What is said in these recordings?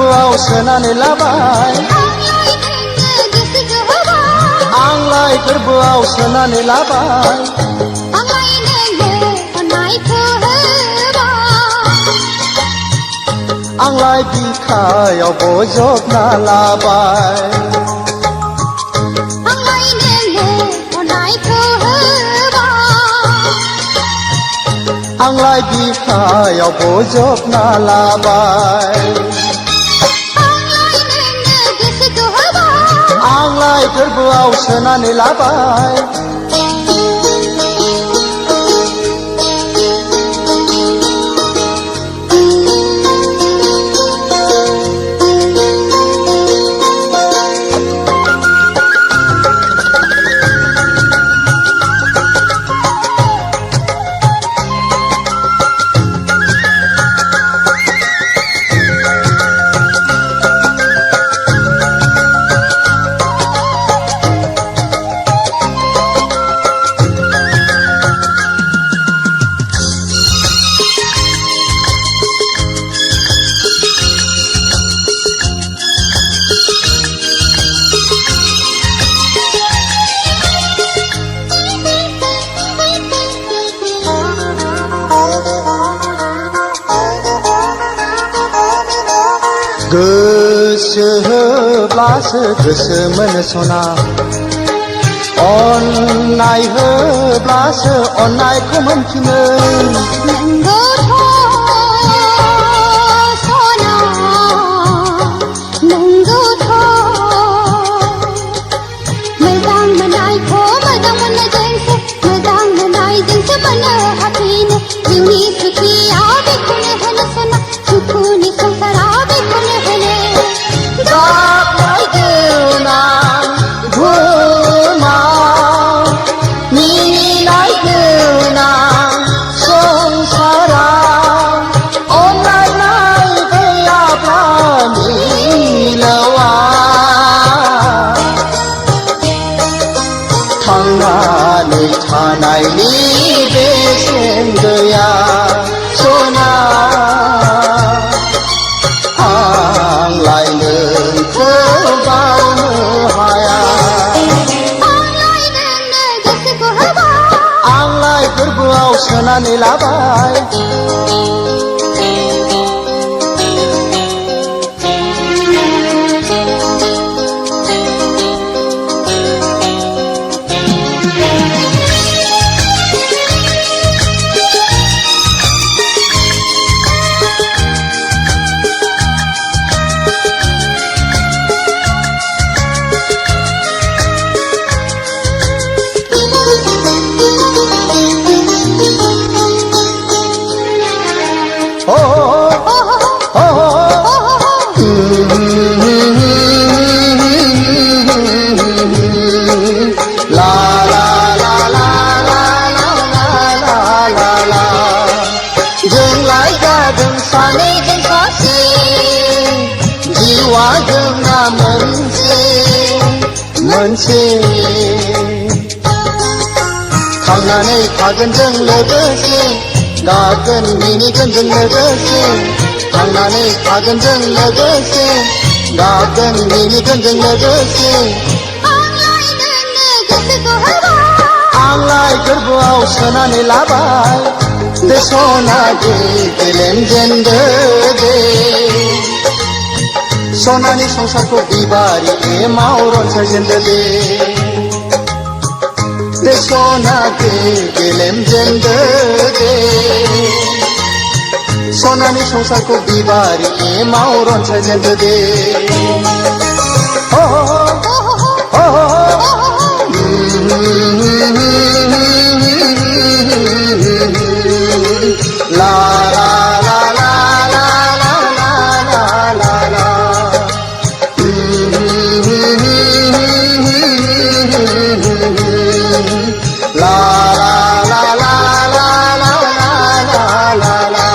गोरबोआव सोनानै लाबाय आंलाय गोरबोआव सोनानै लाबाय आंलाय बिखायाव बजबना लाबाय आंलाय बिखायाव बजबना लाबाय आंलाय गोरबोआव सोनानै लाबाय गोसो होब्लासो गोसो मोनो सना अननाय होब्लासो अननायखौ मोनफिनो थांनानै थानायनि बेसेन गैया सना आंलाय नोंखौ बावनो हाया आंलाय गोरबोआव सोनानै लाबाय जिवा जोंना मोनसे थांनानै थागोन जों लोगोसे गागोन मिनिगोन जों लोगोसे थांनानै थागोन जों लोगोसे गागोन मिनिगोन जों लोगोसे आंलाय गोरबोआव सोनानै लाबाय बे सना गेलेम जेनदो दे सनानि संसारखौ बिबारि एमाव रनसायजेनदो दे बे सना गेलेम जेनदो दे सनानि संसारखौ बिबारि एमाव रनसायजेनदो दे la la la la la la la la la la la la la la la la la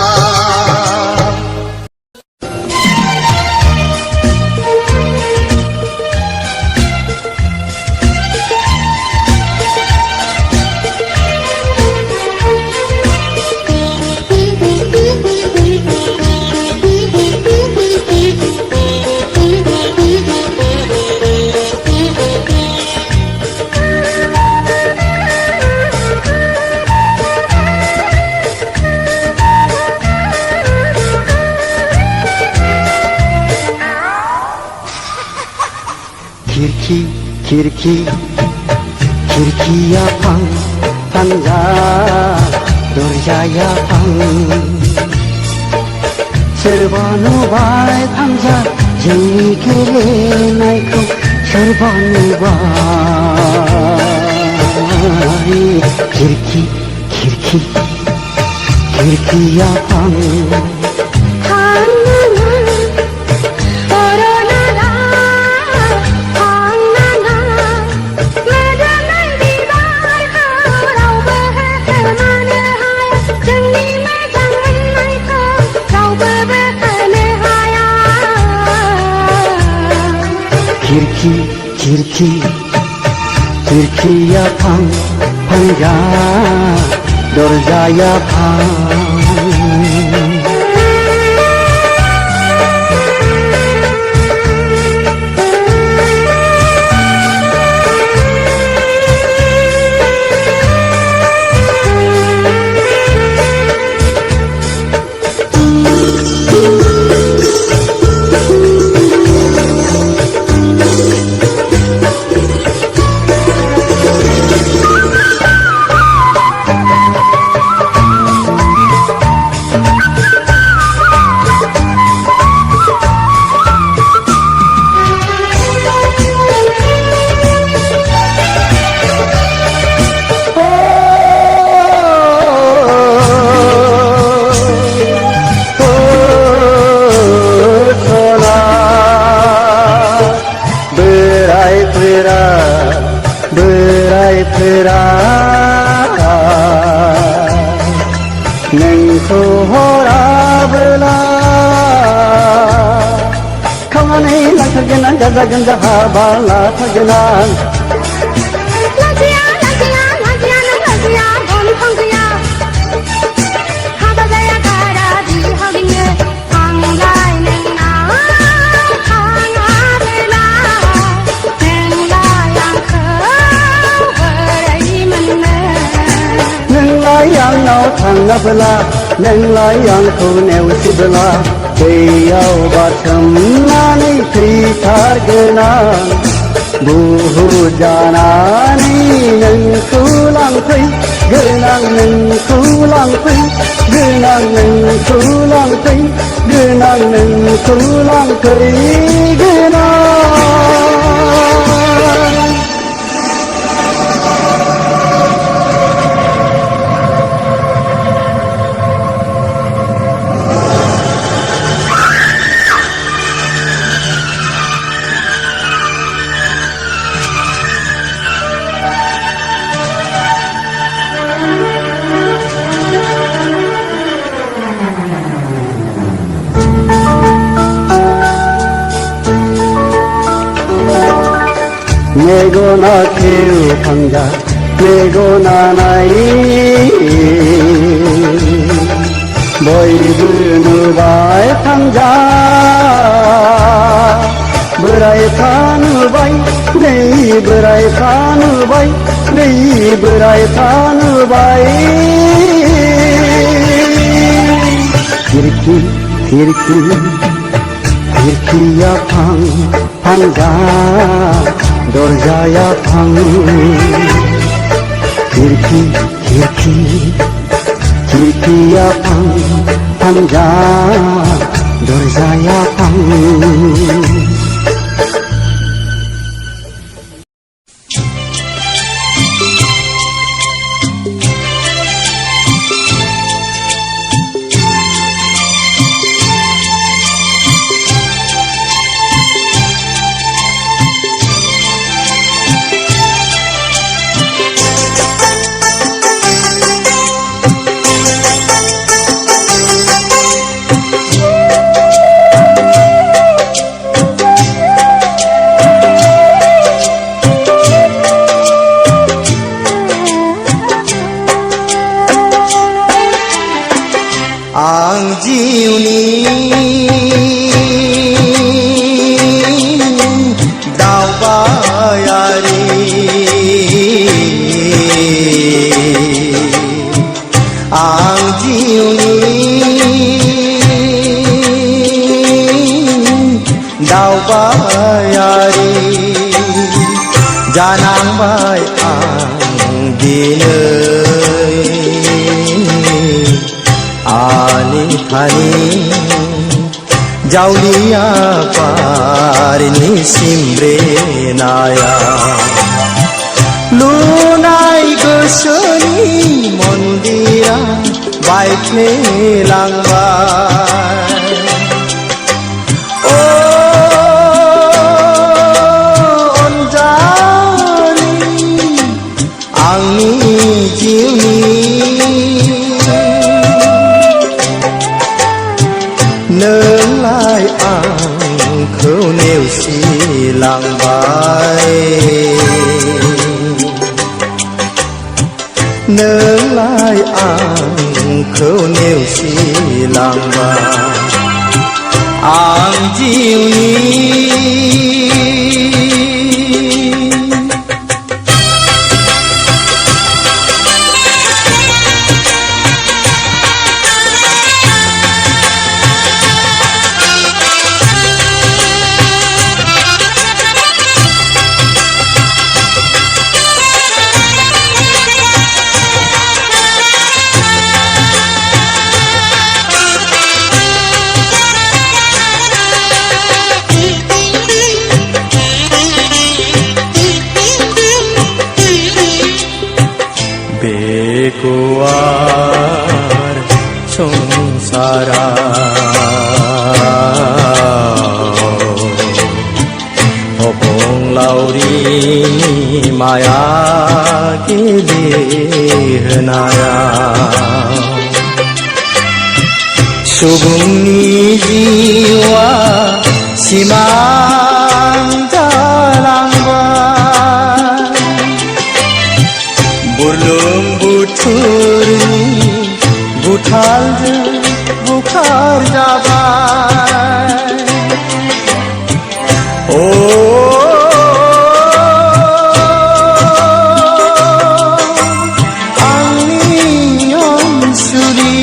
खिरखिया फां फांजा दरजाया फां सोरबा नुबाय फांजा जोंनि गेलेनायखौ सोरबा नुबाय खिरखिया फां खिरखिया फां फांजा दरजाया फां नोंखौ हराबोला खावनानै लांथारगोन आं जाजागोन जाहा बाला थागोन आं आंनाव थाङाबोला नोंलाय आंखौ नेवसिबोला दैयाव बाथोमनानै थैथारगोन आं बुहुद जानानै नोंखौ लांफै गोनां नोंखौ लांफै गोनां नोंखौ लांफै गोनां नोंखौ लांफै गोनां मेगना खेव फांजा मेगना नायै बयबो नुबाय फांजा बोरायफ्रा नुबाय नै बोरायफ्रा नुबाय नै बोरायफ्रा नुबाय खिरखिया फां फांजा दरजाया फां खिरखिया फां फांजा दरजाया फां आं जिउनि दावबायारि आं जिउनि दावबायारि जानांबाय आं दिनै आलि फानि जावलिया पारनि सिमब्रेनाया लुनाय गोसोनि मन्दिरा बायफ्लेलांबाय नोंलाय आंखौ नेवसिलांबाय नोंलाय आंखौ नेवसिलांबाय आं जिउनि बेगुवार संसाराव अबंलावरिनि माया गेलेहोनाया सुबुंनि जिउआ सिमां जालांबाय बुरलुंबुथुरनि बुथालजों बुखार जाबाय आंनि अनसुलि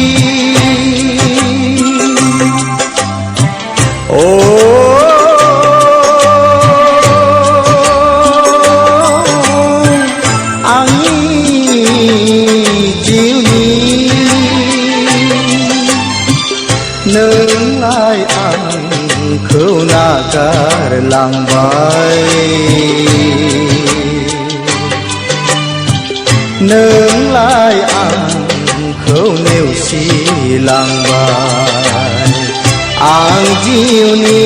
नोंलाय आंखौ नागारलांबाय नोंलाय आंखौ नेवसिलांबाय आं जिउनि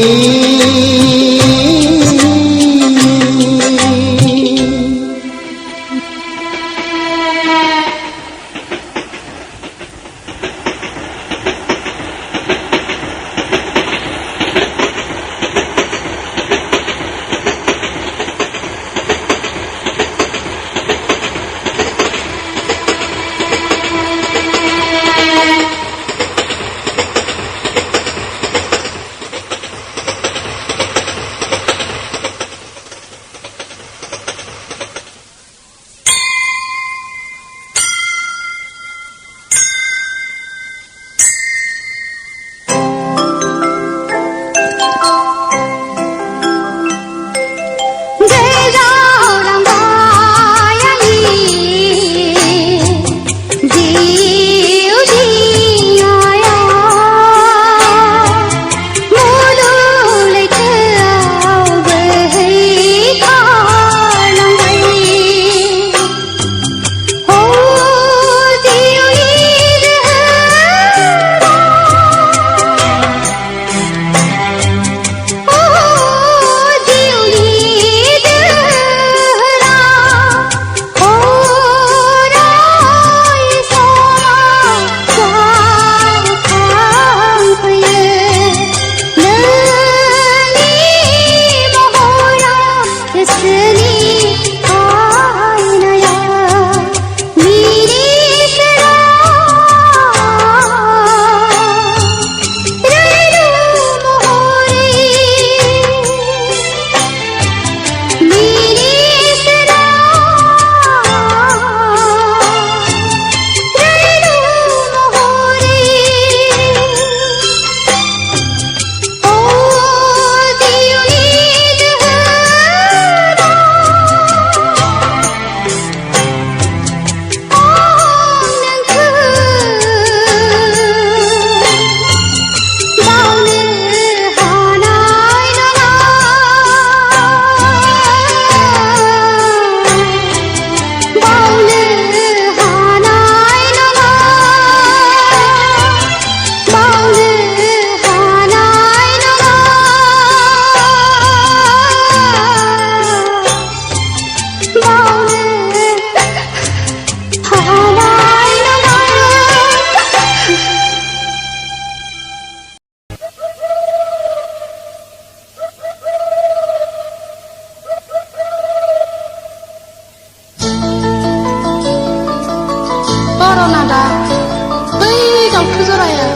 जराया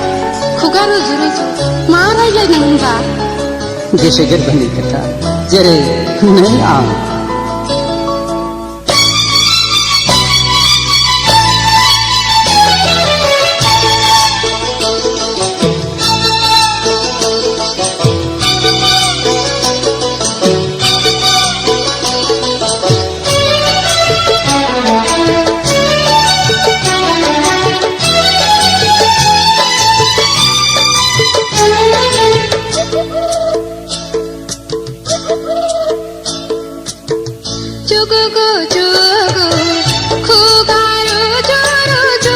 खुगा रुजु रुजु मा रायज्लायदों होनबा गोसो गोरबोनि खोथा जेरै नों आं जुगु जुगु खुगा रुजु रुजु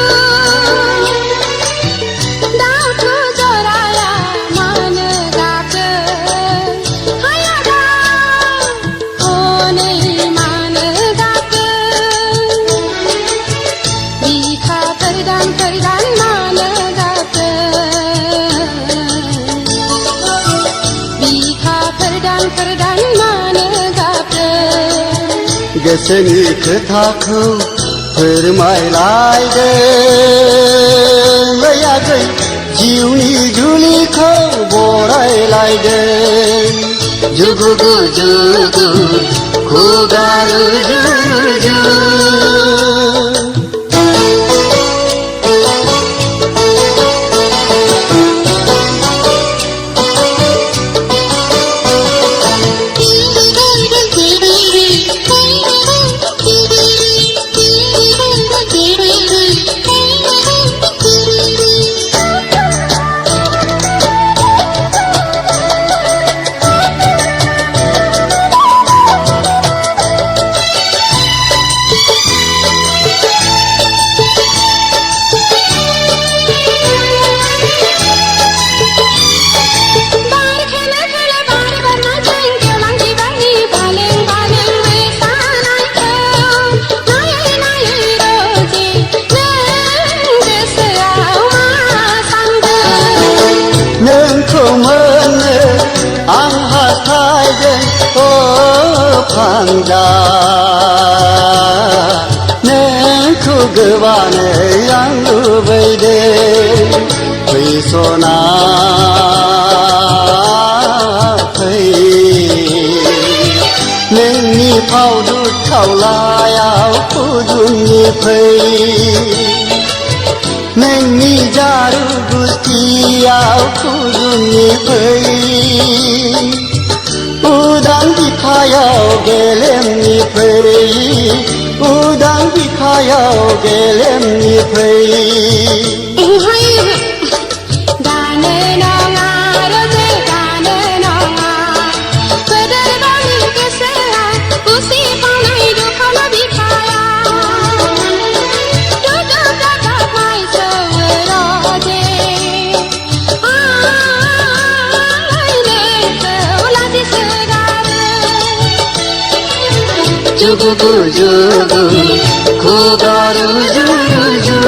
दाउथु जराया मानो गाबो हाया दाउ हनै मानो गाबो बिखा फोरदान मानो गाबो बिखा फोरदान मानो गाबो गोसोनि खोथाखौ फोरमायलायदों आगै जिउनि जुलिखौ बरायलायदों जुगु जुगु खुगा रुजु रुजु फांजा नोंखौ गोबानो आं लुबैदों फैसना फै नोंनि फावदुर खावलायाव फुदुंनि फै नोंनि जारु गुस्थियाव फुदुंनि फै उदां बिखायाव गेलेमनि फै उदां बिखायाव गेलेमनि फै दानो नङा रोजे दानो नङा गोदोरबानि गोसोआ उसिफावनाय दुखावल बिखायाव दुदु गाबनाय सौरो जे जुगु जुगु खुगा रुजु रुजु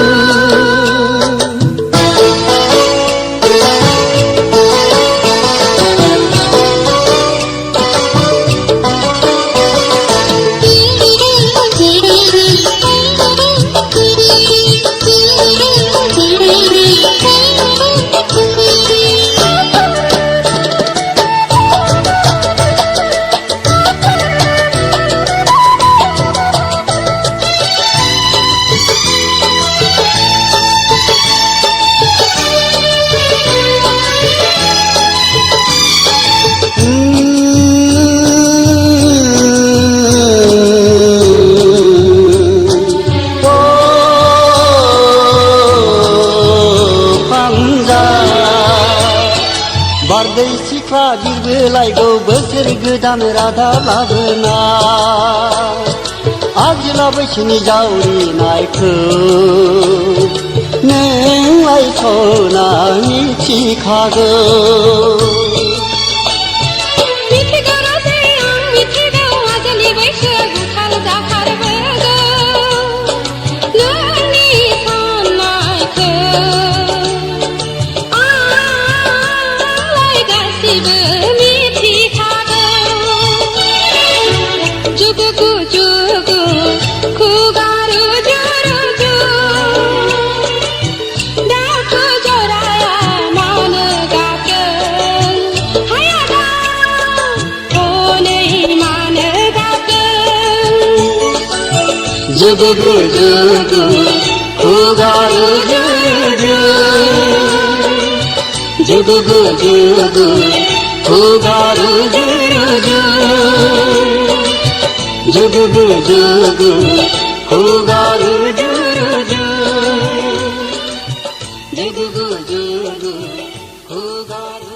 बारदै सिख्ला बिरबोलायगौ बोसोर गोदान रादा लाबोना आजोला बैसोनि जावरिनायखौ नोंलाय सना मिथिखागौ जुगु जुगु खुगा रुजु रुजु दाउथु जुगु जुगु खुगारो जुगु जुगु जुगु खुगारो जुगु जुगु जुगु खुगारो जुगु जुगु जुगु खुगारो